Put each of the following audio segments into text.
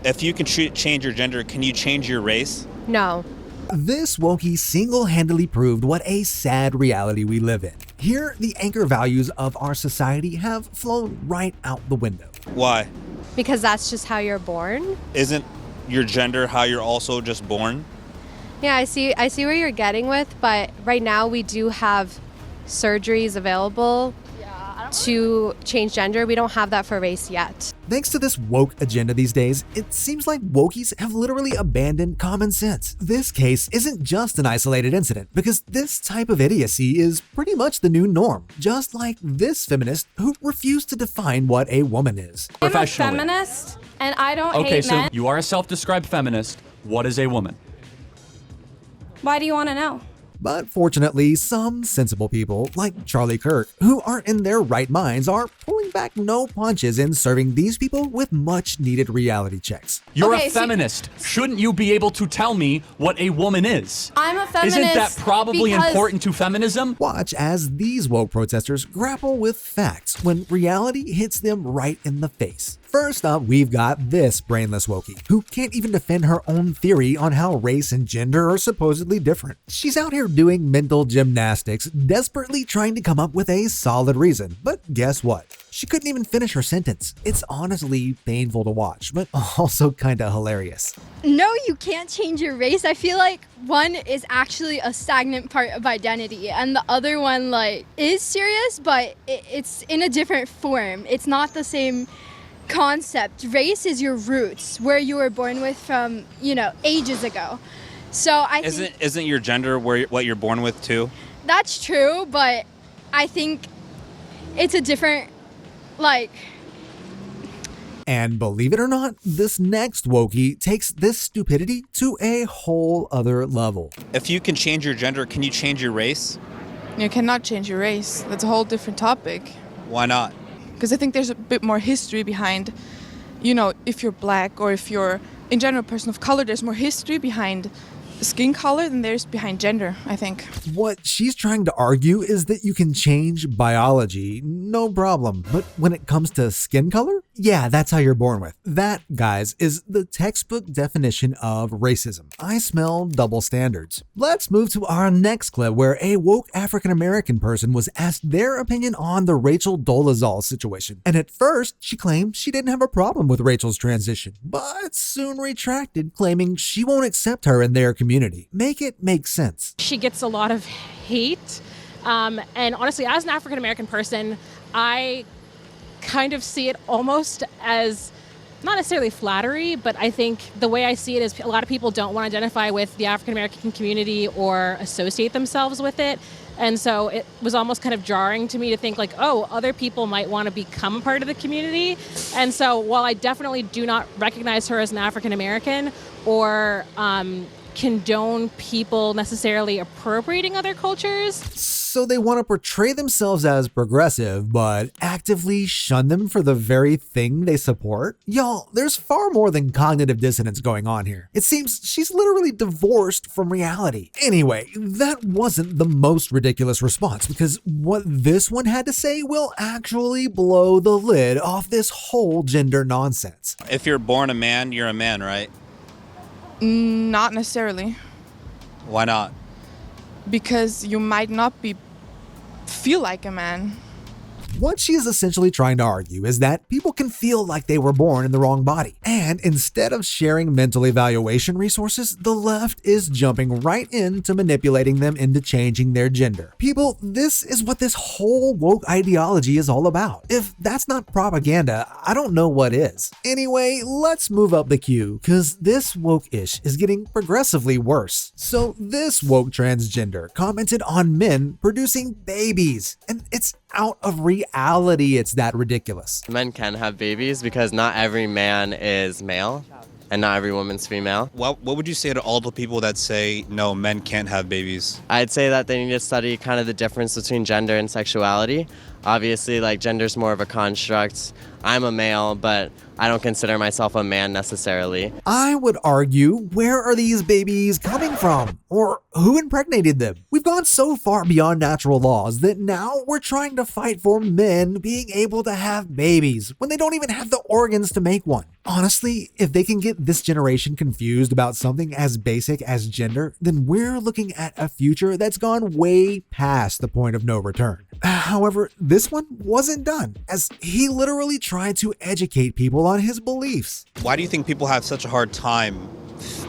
If you can change your gender, can you change your race? No. This wokie single-handedly proved what a sad reality we live in. Here, the anchor values of our society have flown right out the window. Why? Because that's just how you're born. Isn't your gender how you're also just born? Yeah, I see where you're getting with, but right now we do have surgeries available to change gender. We don't have that for race yet. Thanks to this woke agenda these days, it seems like wokies have literally abandoned common sense. This case isn't just an isolated incident, because this type of idiocy is pretty much the new norm, just like this feminist who refused to define what a woman is. I'm a feminist, and I don't hate men. Okay, so you are a self-described feminist. What is a woman? Why do you want to know? But fortunately, some sensible people, like Charlie Kirk, who aren't in their right minds, are pulling back no punches in serving these people with much-needed reality checks. You're a feminist. Shouldn't you be able to tell me what a woman is? I'm a feminist. Isn't that probably important to feminism? Watch as these woke protesters grapple with facts when reality hits them right in the face. First up, we've got this brainless wokie, who can't even defend her own theory on how race and gender are supposedly different. She's out here doing mental gymnastics, desperately trying to come up with a solid reason. But guess what? She couldn't even finish her sentence. It's honestly painful to watch, but also kinda hilarious. No, you can't change your race. I feel like one is actually a stagnant part of identity, and the other one is serious, but it's in a different form. It's not the same concept. Race is your roots, where you were born with from, ages ago. So I think isn't your gender what you're born with too? That's true, but I think it's a different And believe it or not, this next wokie takes this stupidity to a whole other level. If you can change your gender, can you change your race? You cannot change your race. That's a whole different topic. Why not? Because I think there's a bit more history behind, if you're black or if you're, in general, a person of color, there's more history behind skin color than there's behind gender, I think. What she's trying to argue is that you can change biology, no problem. But when it comes to skin color, yeah, that's how you're born with. That, guys, is the textbook definition of racism. I smell double standards. Let's move to our next clip where a woke African-American person was asked their opinion on the Rachel Dolezal situation. And at first, she claimed she didn't have a problem with Rachel's transition, but soon retracted, claiming she won't accept her in their community. Make it make sense. She gets a lot of hate. And honestly, as an African-American person, I kind of see it almost as not necessarily flattery, but I think the way I see it is a lot of people don't want to identify with the African-American community or associate themselves with it. And so it was almost kind of jarring to me to think other people might want to become a part of the community. And so while I definitely do not recognize her as an African-American or condone people necessarily appropriating other cultures. So they want to portray themselves as progressive, but actively shun them for the very thing they support? Y'all, there's far more than cognitive dissonance going on here. It seems she's literally divorced from reality. Anyway, that wasn't the most ridiculous response, because what this one had to say will actually blow the lid off this whole gender nonsense. If you're born a man, you're a man, right? Not necessarily. Why not? Because you might not feel like a man. What she is essentially trying to argue is that people can feel like they were born in the wrong body. And instead of sharing mental evaluation resources, the left is jumping right into manipulating them into changing their gender. People, this is what this whole woke ideology is all about. If that's not propaganda, I don't know what is. Anyway, let's move up the queue, cause this woke-ish is getting progressively worse. So this woke transgender commented on men producing babies, and it's out of reality it's that ridiculous. Men can have babies because not every man is male and not every woman's female. What would you say to all the people that say, no, men can't have babies? I'd say that they need to study kind of the difference between gender and sexuality. Obviously, gender's more of a construct. I'm a male, but I don't consider myself a man necessarily. I would argue, where are these babies coming from? Or who impregnated them? We've gone so far beyond natural laws that now we're trying to fight for men being able to have babies when they don't even have the organs to make one. Honestly, if they can get this generation confused about something as basic as gender, then we're looking at a future that's gone way past the point of no return. However, this one wasn't done, as he literally tried to educate people on his beliefs. Why do you think people have such a hard time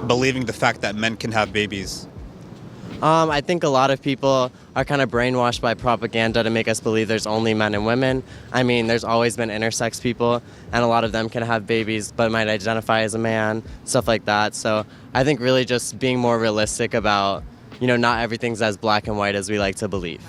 believing the fact that men can have babies? I think a lot of people are kind of brainwashed by propaganda to make us believe there's only men and women. I mean, there's always been intersex people, and a lot of them can have babies but might identify as a man, stuff like that. So I think really just being more realistic about, not everything's as black and white as we like to believe.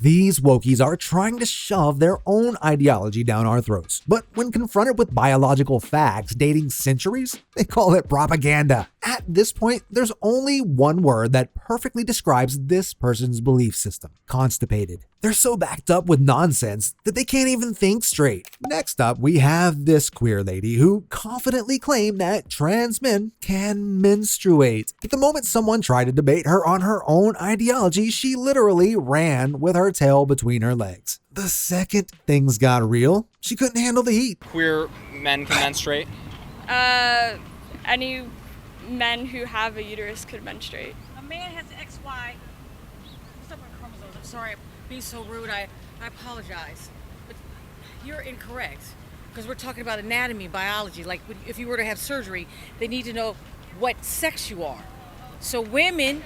These wokies are trying to shove their own ideology down our throats, but when confronted with biological facts dating centuries, they call it propaganda. At this point, there's only one word that perfectly describes this person's belief system: constipated. They're so backed up with nonsense that they can't even think straight. Next up, we have this queer lady who confidently claimed that trans men can menstruate. But the moment someone tried to debate her on her own ideology, she literally ran with her tail between her legs. The second things got real, she couldn't handle the heat. Queer men can menstruate? Any men who have a uterus could menstruate. A man has XY chromosomes. I'm sorry, I'm being so rude. I apologize. But you're incorrect. Because we're talking about anatomy, biology. Like if you were to have surgery, they need to know what sex you are. So women,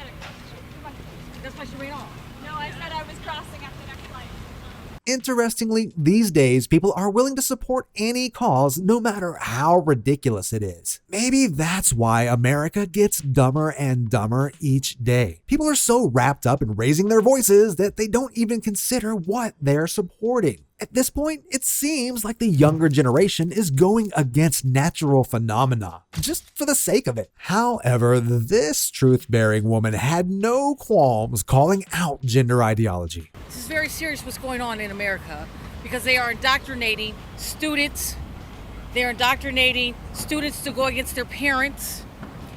that's why she ran off. No, I said I was crossing at the next flight. Interestingly, these days, people are willing to support any cause, no matter how ridiculous it is. Maybe that's why America gets dumber and dumber each day. People are so wrapped up in raising their voices that they don't even consider what they're supporting. At this point, it seems like the younger generation is going against natural phenomena, just for the sake of it. However, this truth-bearing woman had no qualms calling out gender ideology. This is very serious what's going on in America because they are indoctrinating students. They're indoctrinating students to go against their parents.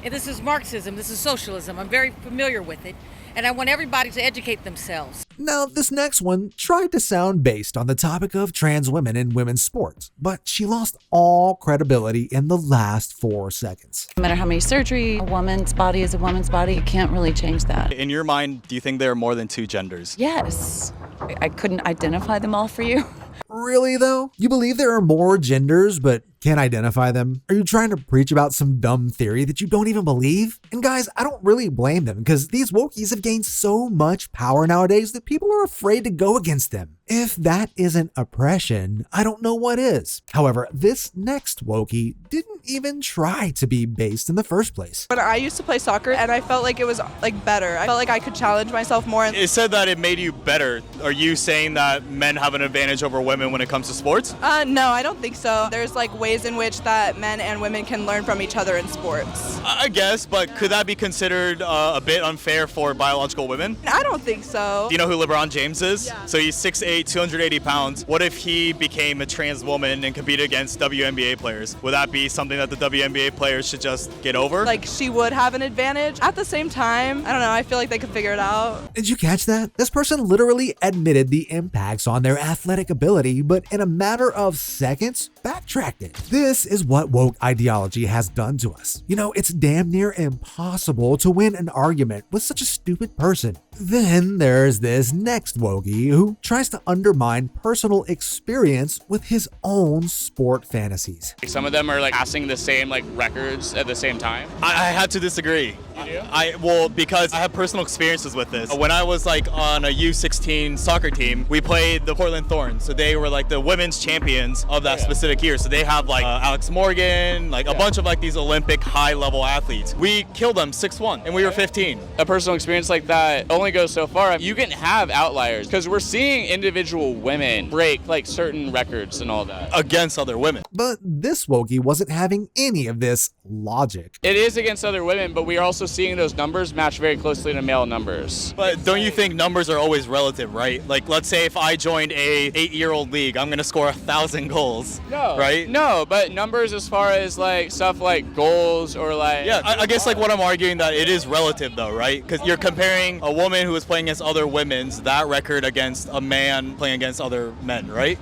And this is Marxism, this is socialism. I'm very familiar with it. And I want everybody to educate themselves. Now, this next one tried to sound based on the topic of trans women in women's sports, but she lost all credibility in the last 4 seconds. No matter how many surgery, a woman's body is a woman's body. You can't really change that. In your mind, do you think there are more than 2 genders? Yes. I couldn't identify them all for you. Really though? You believe there are more genders but can't identify them? Are you trying to preach about some dumb theory that you don't even believe? And guys, I don't really blame them because these wokies have gained so much power nowadays that people are afraid to go against them. If that isn't oppression, I don't know what is. However, this next wokie didn't even try to be based in the first place. When I used to play soccer and I felt like it was better. I felt like I could challenge myself more. It said that it made you better. Are you saying that men have an advantage over women when it comes to sports? No, I don't think so. There's ways in which that men and women can learn from each other in sports. I guess, but could that be considered a bit unfair for biological women? I don't think so. Do you know who LeBron James is? Yeah. So he's 6'8", 280 pounds. What if he became a trans woman and competed against WNBA players? Would that be something that the WNBA players should just get over? She would have an advantage. At the same time, I don't know, I feel like they could figure it out. Did you catch that? This person literally admitted the impacts on their athletic ability, but in a matter of seconds, backtracked it. This is what woke ideology has done to us. It's damn near impossible to win an argument with such a stupid person. Then there's this next wokie who tries to undermine personal experience with his own sport fantasies. Some of them are passing the same records at the same time. I had to disagree. You do? Because I have personal experiences with this. When I was on a U16 soccer team, we played the Portland Thorns. So they were the women's champions of that specific year. So they have Alex Morgan, a bunch of these Olympic high-level athletes. We killed them 6-1 and we were 15. A personal experience like that only goes so far. You can have outliers because we're seeing individual women break certain records and all that. Against other women. But this wokie wasn't having any of this logic. It is against other women, but we are also seeing those numbers match very closely to male numbers. But don't you think numbers are always relative, right? Like, let's say if I joined a 8-year-old league, I'm going to score 1,000 goals. No. Right? No, but numbers as far as like stuff like goals or like... Yeah, I guess like what I'm arguing that it is relative though, right? Because you're comparing a woman who is playing against other women's, that record against a man playing against other men, right?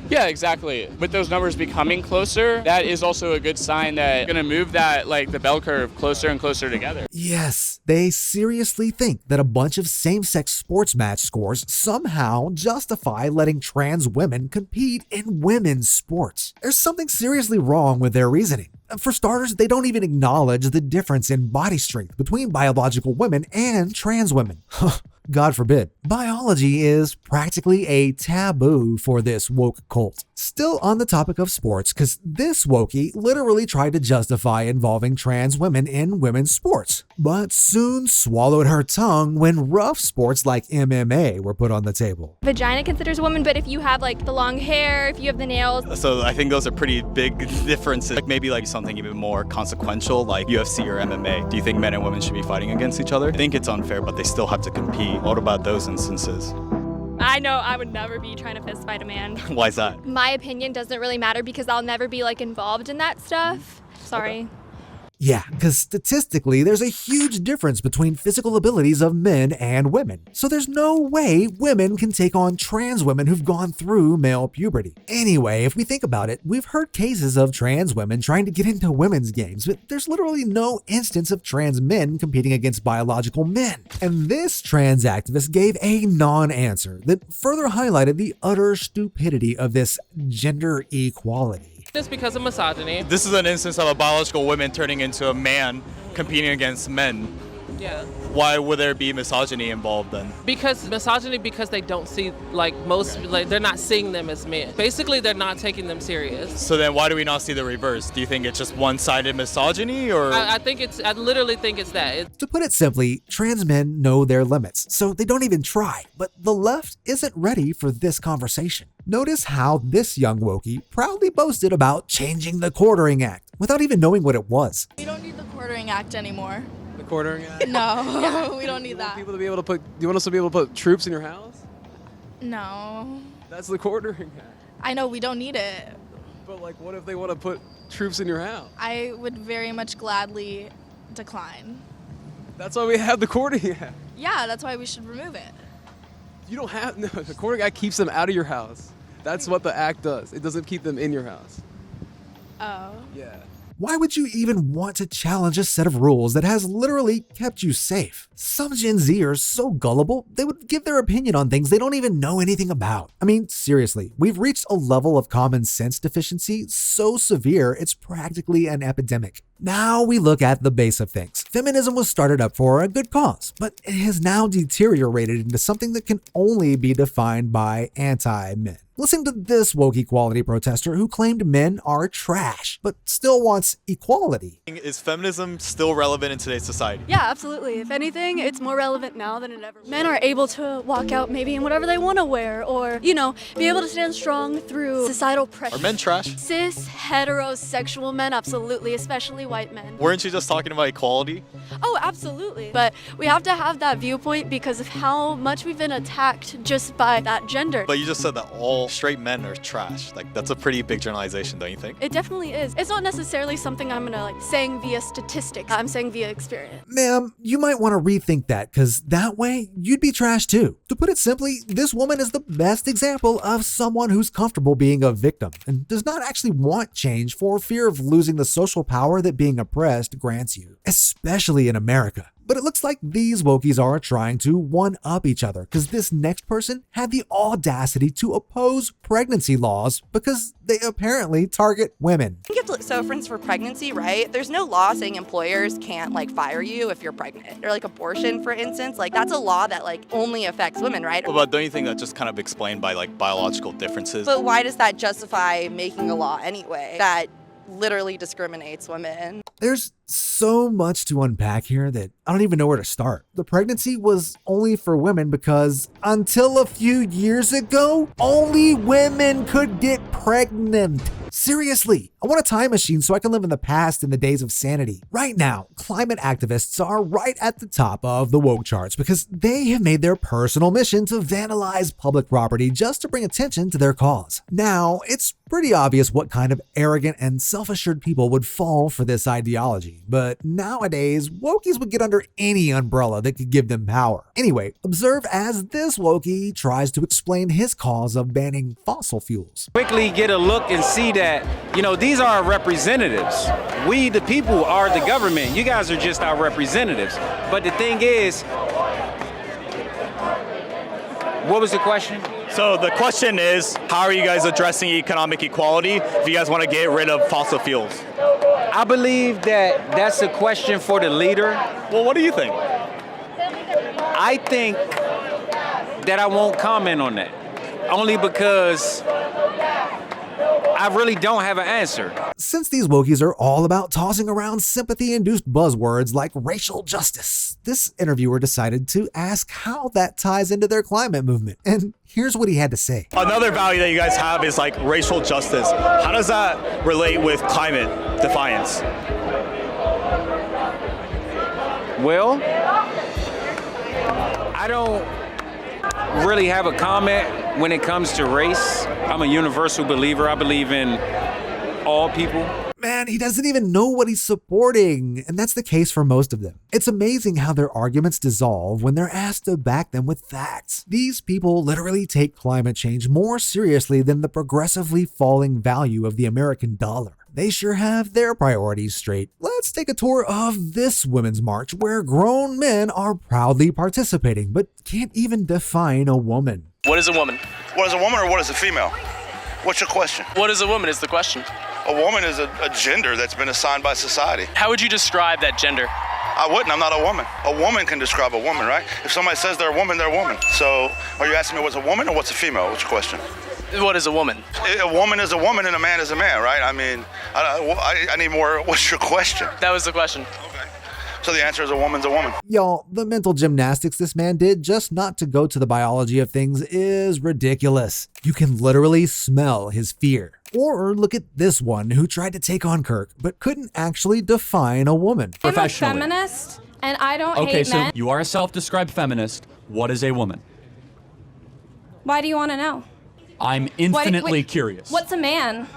Yeah, exactly. With those numbers becoming closer, that is also a good sign that you're going to move that, like the bell curve closer and closer together. Yes, they seriously think that a bunch of same-sex sports match scores somehow justify letting trans women compete in women's sports. There's something seriously wrong with their reasoning. For starters, they don't even acknowledge the difference in body strength between biological women and trans women. God forbid. Biology is practically a taboo for this woke cult. Still on the topic of sports, because this wokey literally tried to justify involving trans women in women's sports, but soon swallowed her tongue when rough sports like MMA were put on the table. Vagina considers a woman, but if you have like the long hair, if you have the nails. So I think those are pretty big differences. Like maybe like something even more consequential, like UFC or MMA. Do you think men and women should be fighting against each other? I think it's unfair, but they still have to compete. What about those instances? I know I would never be trying to fist fight a man. Why is that? My opinion doesn't really matter because I'll never be like involved in that stuff. Sorry. Okay. Yeah, because statistically, there's a huge difference between physical abilities of men and women. So there's no way women can take on trans women who've gone through male puberty. Anyway, if we think about it, we've heard cases of trans women trying to get into women's games, but there's literally no instance of trans men competing against biological men. And this trans activist gave a non-answer that further highlighted the utter stupidity of this gender equality. It's because of misogyny. This is an instance of a biological woman turning into a man competing against men. Yeah. Why would there be misogyny involved then? Because misogyny, because they don't see, like most, like they're not seeing them as men. Basically, they're not taking them serious. So then why do we not see the reverse? Do you think it's just one-sided misogyny or? I literally think it's that. To put it simply, trans men know their limits, so they don't even try. But the left isn't ready for this conversation. Notice how this young wokey proudly boasted about changing the Quartering Act without even knowing what it was. We don't need the Quartering Act anymore. The Quartering Act? No, we don't need that. People to be able to put. Do you want us to be able to put troops in your house? No. That's the Quartering Act. I know we don't need it. But like, what if they want to put troops in your house? I would very much gladly decline. That's why we have the Quartering Act. Yeah, that's why we should remove it. You don't have no. The Quartering Act keeps them out of your house. That's what the act does. It doesn't keep them in your house. Oh. Yeah. Why would you even want to challenge a set of rules that has literally kept you safe? Some Gen Z are so gullible, they would give their opinion on things they don't even know anything about. I mean, seriously, we've reached a level of common sense deficiency so severe it's practically an epidemic. Now we look at the base of things. Feminism was started up for a good cause, but it has now deteriorated into something that can only be defined by anti-men. Listen to this woke equality protester who claimed men are trash, but still wants equality. Is feminism still relevant in today's society? Yeah, absolutely. If anything, it's more relevant now than it ever was. Men are able to walk out maybe in whatever they want to wear or, be able to stand strong through societal pressure. Are men trash? Cis, heterosexual men, absolutely, especially white men. Weren't you just talking about equality? Oh, absolutely. But we have to have that viewpoint because of how much we've been attacked just by that gender. But you just said that all straight men are trash. Like, that's a pretty big generalization, don't you think? It definitely is. It's not necessarily something I'm gonna saying via statistics. I'm saying via experience. Ma'am, you might want to rethink that, because that way you'd be trash too. To put it simply, this woman is the best example of someone who's comfortable being a victim and does not actually want change for fear of losing the social power that being oppressed grants you, especially in America. But it looks like these wokies are trying to one-up each other because this next person had the audacity to oppose pregnancy laws because they apparently target women. So for instance, for pregnancy, right, there's no law saying employers can't fire you if you're pregnant. Or abortion, for instance, that's a law that only affects women, right? But don't you think that's just kind of explained by biological differences? But why does that justify making a law anyway that literally discriminates women? There's so much to unpack here that I don't even know where to start. The pregnancy was only for women because until a few years ago, only women could get pregnant. Seriously, I want a time machine so I can live in the past in the days of sanity. Right now, climate activists are right at the top of the woke charts because they have made their personal mission to vandalize public property just to bring attention to their cause. Now, it's pretty obvious what kind of arrogant and self-assured people would fall for this ideology, but nowadays, wokies would get under any umbrella that could give them power. Anyway, observe as this wokie tries to explain his cause of banning fossil fuels. Quickly get a look and see that, these are our representatives. We, the people, are the government. You guys are just our representatives. But the thing is, what was the question? So the question is, how are you guys addressing economic equality if you guys want to get rid of fossil fuels? I believe that that's a question for the leader. Well, what do you think? I think that I won't comment on that, only because I really don't have an answer. Since these wokies are all about tossing around sympathy-induced buzzwords like racial justice, this interviewer decided to ask how that ties into their climate movement. And here's what he had to say. Another value that you guys have is like racial justice. How does that relate with climate defiance? Well, I don't really have a comment when it comes to race. I'm a universal believer. I believe in all people. Man, he doesn't even know what he's supporting, and that's the case for most of them. It's amazing how their arguments dissolve when they're asked to back them with facts. These people literally take climate change more seriously than the progressively falling value of the American dollar. They sure have their priorities straight. Let's take a tour of this women's march where grown men are proudly participating but can't even define a woman. What is a woman? What is a woman or what is a female? What's your question? What is a woman is the question. A woman is a gender that's been assigned by society. How would you describe that gender? I wouldn't. I'm not a woman. A woman can describe a woman, right? If somebody says they're a woman, they're a woman. So are you asking me what's a woman or what's a female? What's your question? What is a woman? A woman is a woman and a man is a man, right? I mean, I need more. What's your question? That was the question. Okay. So the answer is a woman's a woman. Y'all, the mental gymnastics this man did just not to go to the biology of things is ridiculous. You can literally smell his fear. Or look at this one who tried to take on Kirk, but couldn't actually define a woman. I'm a feminist, and I don't hate men. You are a self-described feminist. What is a woman? Why do you want to know? I'm infinitely curious. What's a man?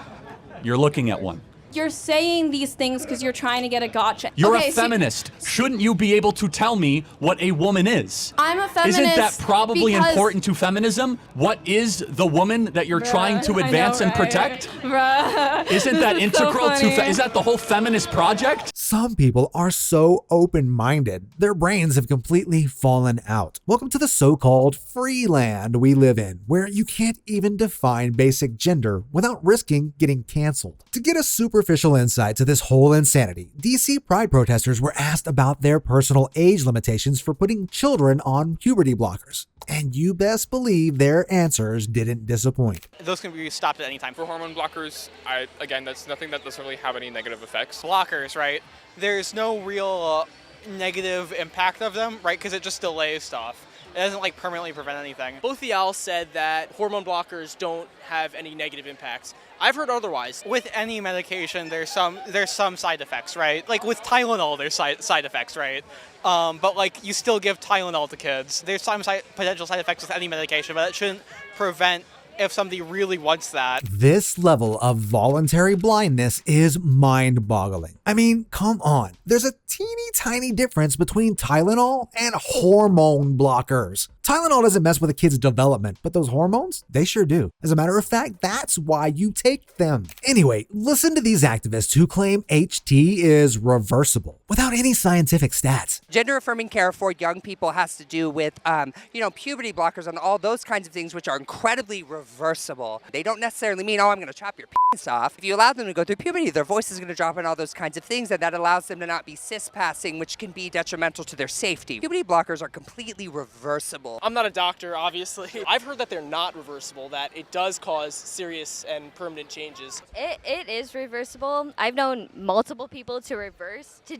You're looking at one. You're saying these things because you're trying to get a gotcha. You're a feminist. Shouldn't you be able to tell me what a woman is? I'm a feminist. Isn't that probably because important to feminism? What is the woman that you're trying to advance and protect? Isn't that integral to is that the whole feminist project? Some people are so open-minded, their brains have completely fallen out. Welcome to the so-called free land we live in, where you can't even define basic gender without risking getting canceled. To get a superficial insight to this whole insanity, DC Pride protesters were asked about their personal age limitations for putting children on puberty blockers. And you best believe their answers didn't disappoint. Those can be stopped at any time. For hormone blockers, again, that's nothing that doesn't really have any negative effects. Blockers, right? There's no real negative impact of them, right? Because it just delays stuff. It doesn't permanently prevent anything. Both of y'all said that hormone blockers don't have any negative impacts. I've heard otherwise. With any medication, there's some side effects, right? Like with Tylenol, there's side effects, right? But you still give Tylenol to kids. There's some potential side effects with any medication, but that shouldn't prevent if somebody really wants that. This level of voluntary blindness is mind-boggling. I mean, come on. There's a teeny tiny difference between Tylenol and hormone blockers. Tylenol doesn't mess with a kid's development, but those hormones, they sure do. As a matter of fact, that's why you take them. Anyway, listen to these activists who claim HT is reversible without any scientific stats. Gender-affirming care for young people has to do with, puberty blockers and all those kinds of things, which are incredibly reversible. They don't necessarily mean, I'm going to chop your penis off. If you allow them to go through puberty, their voice is going to drop and all those kinds of things, and that allows them to not be cis-passing, which can be detrimental to their safety. Puberty blockers are completely reversible. I'm not a doctor, obviously. I've heard that they're not reversible, that it does cause serious and permanent changes. It is reversible. I've known multiple people to reverse. To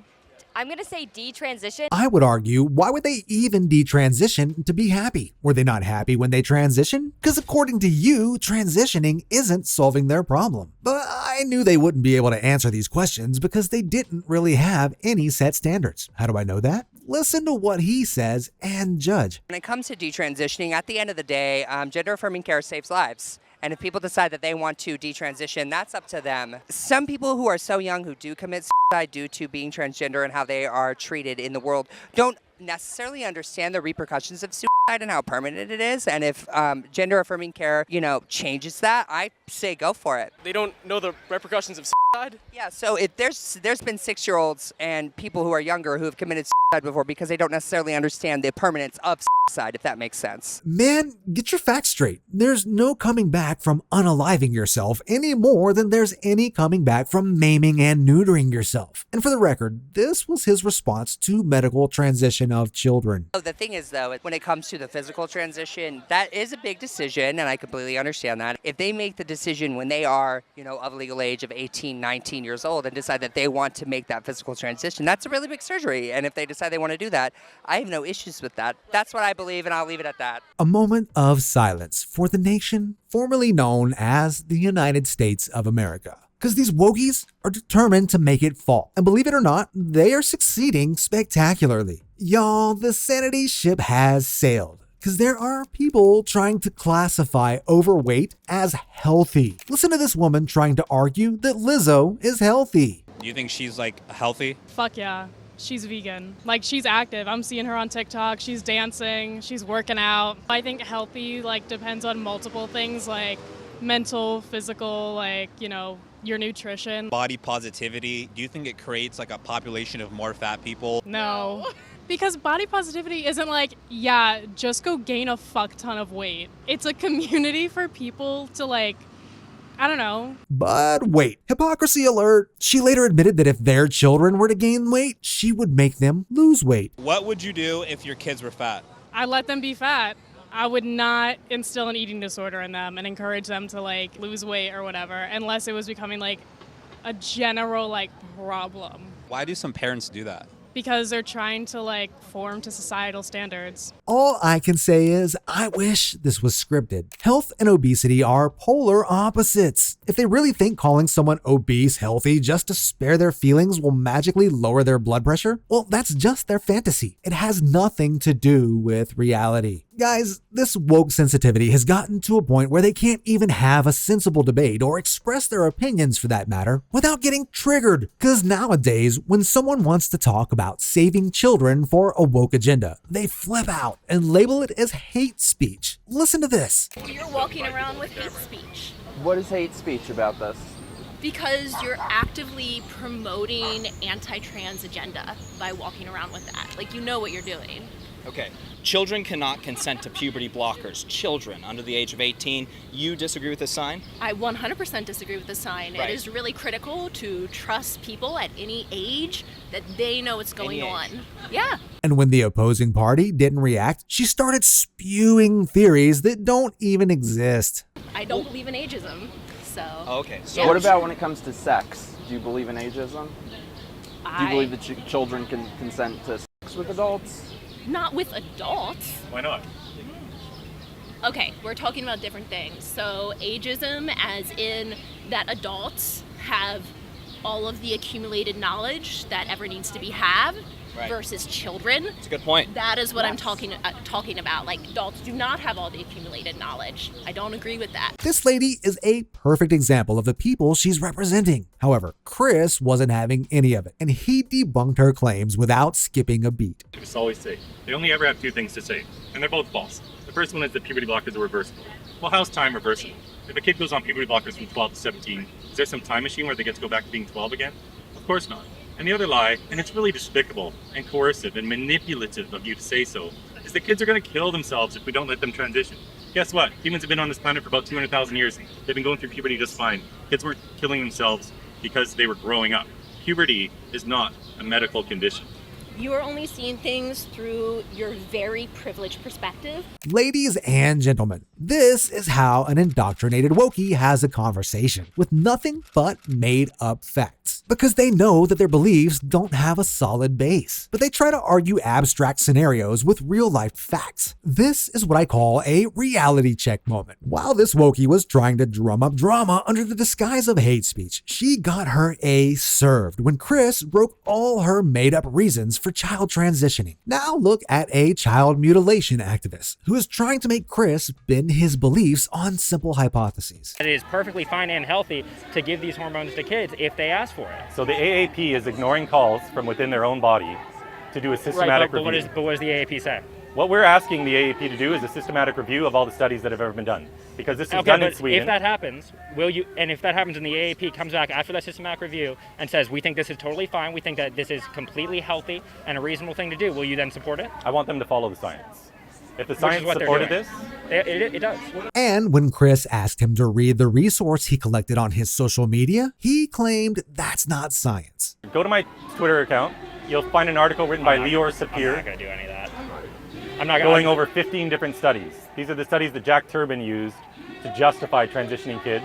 I'm gonna say detransition. I would argue, why would they even detransition to be happy? Were they not happy when they transitioned? Because according to you, transitioning isn't solving their problem. But I knew they wouldn't be able to answer these questions because they didn't really have any set standards. How do I know that? Listen to what he says and judge. When it comes to detransitioning, at the end of the day, gender affirming care saves lives. And if people decide that they want to detransition, that's up to them. Some people who are so young who do commit suicide due to being transgender and how they are treated in the world don't necessarily understand the repercussions of suicide and how permanent it is. And if gender affirming care, changes that, I say go for it. They don't know the repercussions of suicide? Yeah, so if there's been 6-year-olds and people who are younger who have committed suicide before because they don't necessarily understand the permanence of suicide, if that makes sense. Man, get your facts straight. There's no coming back from unaliving yourself any more than there's any coming back from maiming and neutering yourself. And for the record, this was his response to medical transition of children. The thing is, though, when it comes to the physical transition, that is a big decision, and I completely understand that. If they make the decision when they are, of legal age of 18, 19 years old and decide that they want to make that physical transition, that's a really big surgery. And if they decide they want to do that, I have no issues with that. That's what I believe, and I'll leave it at that. A moment of silence for the nation formerly known as the United States of America. Because these wogies are determined to make it fall. And believe it or not, they are succeeding spectacularly. Y'all, the sanity ship has sailed. Because there are people trying to classify overweight as healthy. Listen to this woman trying to argue that Lizzo is healthy. Do you think she's healthy? Fuck yeah. She's vegan. She's active. I'm seeing her on TikTok. She's dancing. She's working out. I think healthy, depends on multiple things, mental, physical, your nutrition. Body positivity, do you think it creates a population of more fat people? No. Because body positivity isn't just go gain a fuck ton of weight. It's a community for people to I don't know. But wait, hypocrisy alert. She later admitted that if their children were to gain weight, she would make them lose weight. What would you do if your kids were fat? I'd let them be fat. I would not instill an eating disorder in them and encourage them to lose weight or whatever, unless it was becoming a general problem. Why do some parents do that? Because they're trying to form to societal standards. All I can say is I wish this was scripted. Health and obesity are polar opposites. If they really think calling someone obese healthy just to spare their feelings will magically lower their blood pressure, well, that's just their fantasy. It has nothing to do with reality. Guys, this woke sensitivity has gotten to a point where they can't even have a sensible debate or express their opinions for that matter without getting triggered. Because nowadays, when someone wants to talk about saving children for a woke agenda, they flip out and label it as hate speech. Listen to this. You're walking around with hate speech. What is hate speech about this? Because you're actively promoting anti-trans agenda by walking around with that. You know what you're doing. Okay, children cannot consent to puberty blockers. Children under the age of 18, you disagree with this sign? I 100% disagree with this sign. Right. It is really critical to trust people at any age that they know what's going on. Yeah. And when the opposing party didn't react, she started spewing theories that don't even exist. I don't believe in ageism, so. Okay. So what about when it comes to sex? Do you believe in ageism? Do you believe that children can consent to sex with adults? Not with adults. Why not? Okay, we're talking about different things. So ageism as in that adults have all of the accumulated knowledge that ever needs to be had versus children. That's a good point. That is what I'm talking about. Adults do not have all the accumulated knowledge. I don't agree with that. This lady is a perfect example of the people she's representing. However, Chris wasn't having any of it, and he debunked her claims without skipping a beat. I just always say, they only ever have two things to say, and they're both false. The first one is that puberty blockers are reversible. Well, how's time reversible? If a kid goes on puberty blockers from 12 to 17, is there some time machine where they get to go back to being 12 again? Of course not. And the other lie, and it's really despicable and coercive and manipulative of you to say so, is that kids are going to kill themselves if we don't let them transition. Guess what? Humans have been on this planet for about 200,000 years. They've been going through puberty just fine. Kids weren't killing themselves because they were growing up. Puberty is not a medical condition. You are only seeing things through your very privileged perspective. Ladies and gentlemen, This is how an indoctrinated Wokey has a conversation with nothing but made-up facts, because they know that their beliefs don't have a solid base, but they try to argue abstract scenarios with real-life facts. This is what I call a reality check moment. While this Wokey was trying to drum up drama under the disguise of hate speech, she got her A served when Chris broke all her made-up reasons for child transitioning. Now look at a child mutilation activist who is trying to make Chris bend his beliefs on simple hypotheses. It is perfectly fine and healthy to give these hormones to kids if they ask for it. So the AAP is ignoring calls from within their own body to do a systematic but review. what does the AAP say? What we're asking the AAP to do is a systematic review of all the studies that have ever been done, because this is done in Sweden. If that happens, if that happens and the AAP comes back after that systematic review and says, we think this is totally fine, we think that this is completely healthy and a reasonable thing to do, will you then support it? I want them to follow the science. If the science supported this, it does. And when Chris asked him to read the resource he collected on his social media, he claimed that's not science. go to my Twitter account. You'll find an article written by Lior Sapir. I'm not going to do any of that. Going over 15 different studies. These are the studies that Jack Turbin used to justify transitioning kids.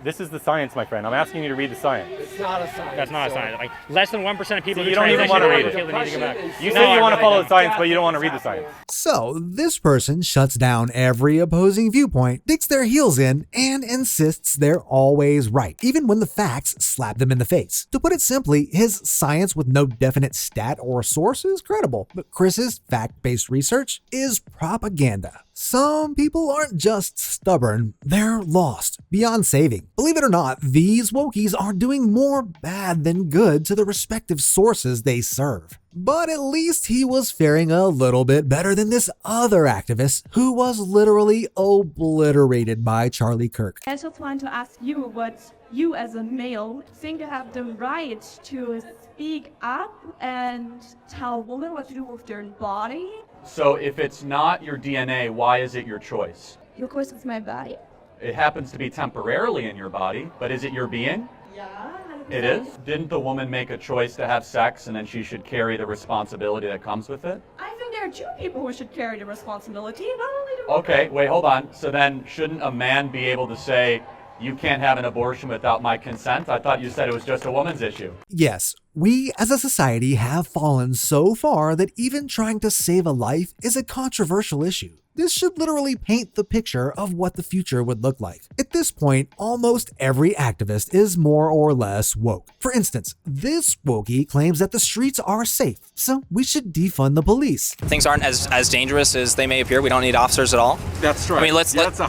This is the science, my friend. I'm asking you to read the science. It's not a science. That's not a science. Like, less than 1% of people you don't even want to read it. You say you want to follow the science, but you don't want to read the science. So this person shuts down every opposing viewpoint, digs their heels in, and insists they're always right, even when the facts slap them in the face. To put it simply, his science with no definite stat or source is credible, but Chris's fact-based research is propaganda. Some people aren't just stubborn, they're lost, beyond saving. Believe it or not, these wokies are doing more bad than good to the respective sources they serve. But at least he was faring a little bit better than this other activist who was literally obliterated by Charlie Kirk. I just want to ask you what you as a male think you have the right to speak up and tell women what to do with their body. So if it's not your DNA, why is it your choice? Of course, it's my body. It happens to be temporarily in your body, but is it your being? Yeah. It is? Didn't the woman make a choice to have sex and then she should carry the responsibility that comes with it? I think there are two people who should carry the responsibility, not only the Okay, wait, hold on. So then shouldn't a man be able to say, you can't have an abortion without my consent? I thought you said it was just a woman's issue. Yes, we as a society have fallen so far that even trying to save a life is a controversial issue. This should literally paint the picture of what the future would look like. At this point, almost every activist is more or less woke. For instance, this wokey claims that the streets are safe, so we should defund the police. Things aren't as dangerous as they may appear. We don't need officers at all. That's right. I mean,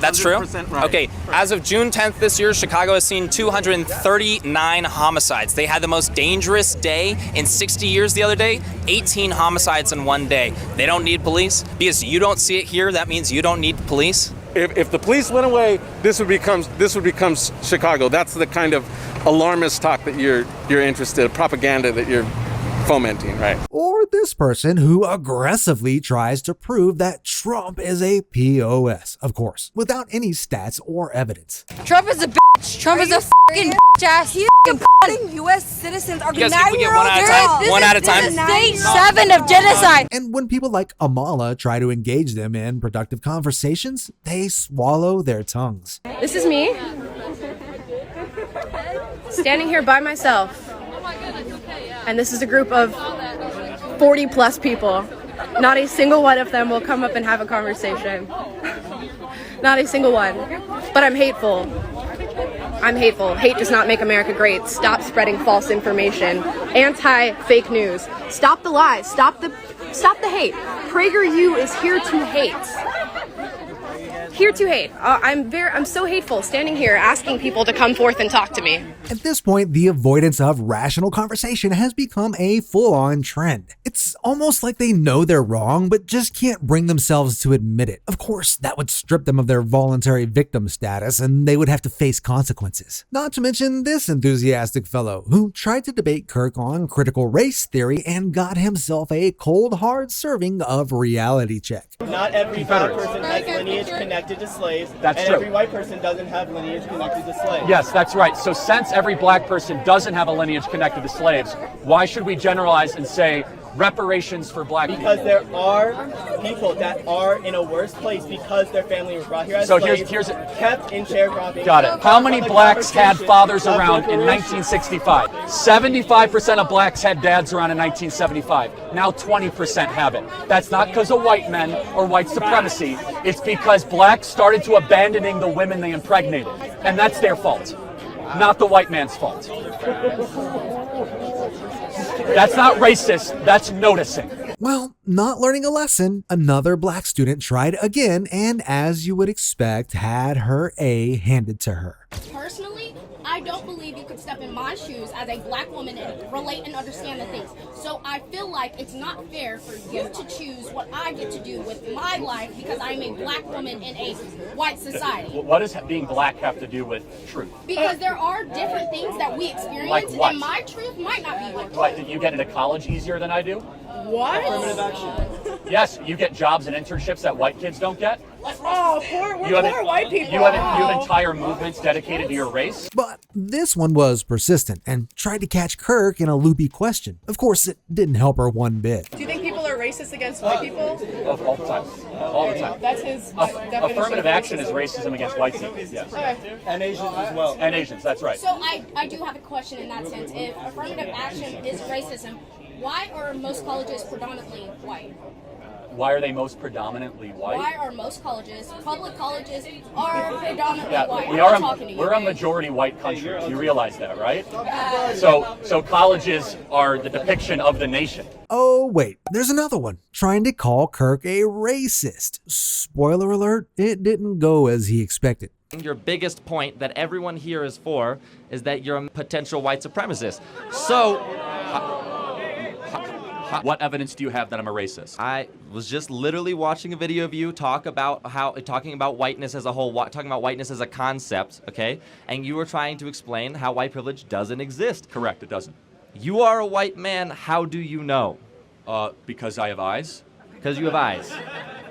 that's true. Right. Okay, as of June 10th this year, Chicago has seen 239 homicides. They had the most dangerous day in 60 years the other day, 18 homicides in one day. They don't need police because you don't see it here. That means you don't need police. If the police went away, this would become Chicago. That's the kind of alarmist talk that you're interested, propaganda that you're fomenting, right? Or this person who aggressively tries to prove that Trump is a POS, of course, without any stats or evidence. Trump is a bitch. Trump is a fucking bitch ass. He's putting U.S. citizens are 9-year-old girls. One at a time. Stage 7 of genocide. And when people like Amala try to engage them in productive conversations, they swallow their tongues. This is me, standing here by myself. And this is a group of 40 plus people. Not a single one of them will come up and have a conversation. Not a single one. But I'm hateful. I'm hateful. Hate does not make America great. Stop spreading false information. Anti-fake news. Stop the lies. Stop the hate. PragerU is here to hate. Here to hate. I'm so hateful standing here asking people to come forth and talk to me. At this point, the avoidance of rational conversation has become a full-on trend. It's almost like they know they're wrong, but just can't bring themselves to admit it. Of course, that would strip them of their voluntary victim status, and they would have to face consequences. Not to mention this enthusiastic fellow, who tried to debate Kirk on critical race theory and got himself a cold hard serving of reality check. Not every black person has lineage connected to slaves, That's and true. every white person doesn't have lineage connected to slaves. Yes, that's right. So since every black person doesn't have a lineage connected to slaves, why should we generalize and say reparations for black people? Because there are people that are in a worse place because their family were brought here as slaves, kept in sharecropping. Got it. How many blacks had fathers around in 1965? 75% of blacks had dads around in 1975. Now 20% have it. That's not because of white men or white supremacy. It's because blacks started to abandoning the women they impregnated. And that's their fault, not the white man's fault. That's not racist, that's noticing. Well, not learning a lesson, another black student tried again and, as you would expect, had her A handed to her. Personally, I don't believe you could step in my shoes as a black woman and relate and understand the things. So I feel like it's not fair for you to choose what I get to do with my life because I'm a black woman in a white society. What does being black have to do with truth? Because there are different things that we experience, Like what? and my truth might not be your truth. What, did you get into college easier than I do? What? Affirmative action. Yes, you get jobs and internships that white kids don't get. Oh, Poor white people. You have entire movements dedicated to your race. But this one was persistent and tried to catch Kirk in a loopy question. Of course, it didn't help her one bit. Do you think people are racist against white people? All the time. All the time. That's his definition. Affirmative action is racism against white people. Yes. And Asians as well. And Asians, that's right. So I do have a question in that sense. If affirmative action is racism, why are most colleges predominantly white? Why are they most predominantly white? Why are most colleges, public colleges, are predominantly Yeah, white? we're a majority white country. You realize that, right? So colleges are the depiction of the nation. Oh, wait, there's another one trying to call Kirk a racist. Spoiler alert, it didn't go as he expected. Your biggest point that everyone here is for is that you're a potential white supremacist. So, what evidence do you have that I'm a racist? I was just literally watching a video of you talking about whiteness as a whole, talking about whiteness as a concept, okay? And you were trying to explain how white privilege doesn't exist. Correct, it doesn't. You are a white man. How do you know? Because I have eyes. Because you have eyes.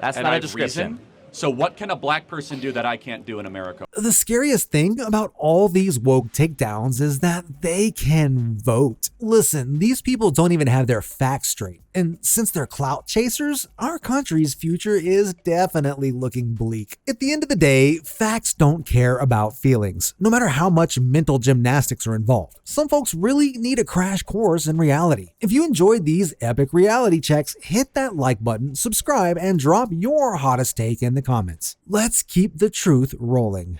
That's And not I a have description. reason. So what can a black person do that I can't do in America? The scariest thing about all these woke takedowns is that they can vote. Listen, these people don't even have their facts straight. And since they're clout chasers, our country's future is definitely looking bleak. At the end of the day, facts don't care about feelings, no matter how much mental gymnastics are involved. Some folks really need a crash course in reality. If you enjoyed these epic reality checks, hit that like button, subscribe, and drop your hottest take in the comments. Let's keep the truth rolling.